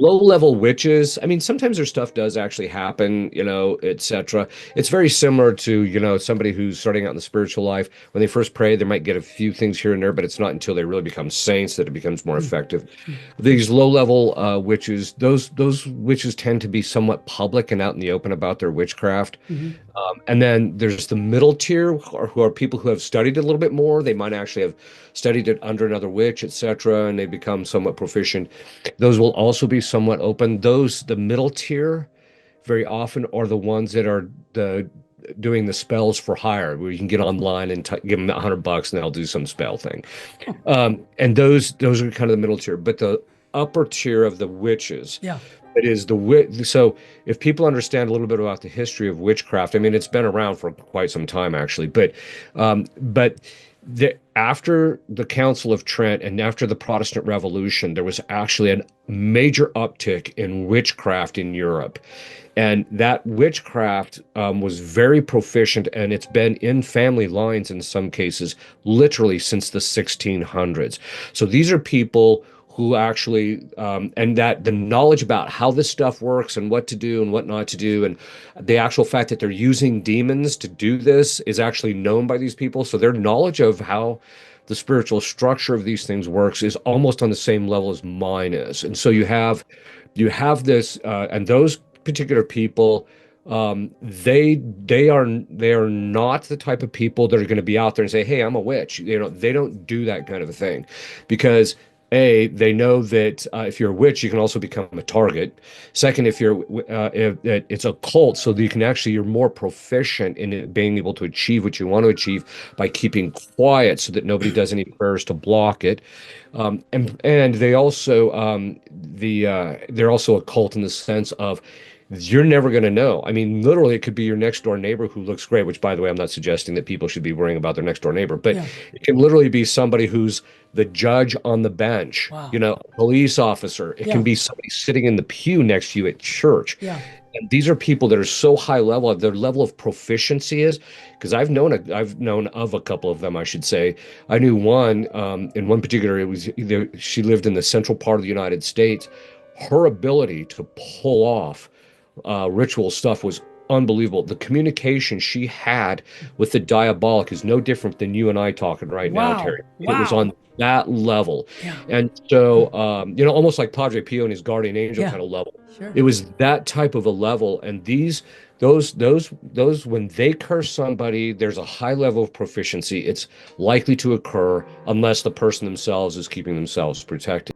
low-level witches, I mean, sometimes their stuff does actually happen, etc. It's very similar to, somebody who's starting out in the spiritual life. When they first pray, they might get a few things here and there, but it's not until they really become saints that it becomes more Mm, effective. mm, These low-level witches, those witches tend to be somewhat public and out in the open about their witchcraft. mhm. And then there's the middle tier, who are people who have studied it a little bit more. They might actually have studied it under another witch, etc., and they become somewhat proficient. Those will also be somewhat open. The middle tier, very often are the ones that are the doing the spells for hire, where you can get online and give them $100 and they'll do some spell thing. And those are kind of the middle tier, but the upper tier of the witches, Yeah. it is the witch. So if people understand a little bit about the history of witchcraft, I mean, it's been around for quite some time actually, but after the Council of Trent and after the Protestant Revolution, there was actually a major uptick in witchcraft in Europe. And that witchcraft was very proficient, and it's been in family lines in some cases, literally since the 1600s. So these are people who actually, and that the knowledge about how this stuff works and what to do and what not to do, and the actual fact that they're using demons to do this is actually known by these people. So their knowledge of how the spiritual structure of these things works is almost on the same level as mine is. And so you have this, and those particular people, they are not the type of people that are going to be out there and say, "Hey, I'm a witch." They don't do that kind of a thing, because they know that if you're a witch, you can also become a target. Second, if it's a cult, so that you're more proficient in it, being able to achieve what you want to achieve by keeping quiet, so that nobody does any prayers to block it. And they're also a cult in the sense of you're never going to know. I mean, literally, it could be your next door neighbor who looks great, which, by the way, I'm not suggesting that people should be worrying about their next door neighbor, but Yeah. it can literally be somebody who's the judge on the bench, Wow. a police officer. It can Yeah. be somebody sitting in the pew next to you at church. Yeah. And these are people that are so high level, their level of proficiency is, because I've known of a couple of them, I should say. I knew one, in one particular, she lived in the central part of the United States. Her ability to pull off ritual stuff was unbelievable. The communication she had with the diabolic is no different than you and I talking right now, Wow. Terry. It was Wow. on that level. Yeah. And so, almost like Padre Pio and his guardian angel Yeah. kind of level. Sure. It was that type of a level. And those, when they curse somebody, there's a high level of proficiency. It's likely to occur unless the person themselves is keeping themselves protected.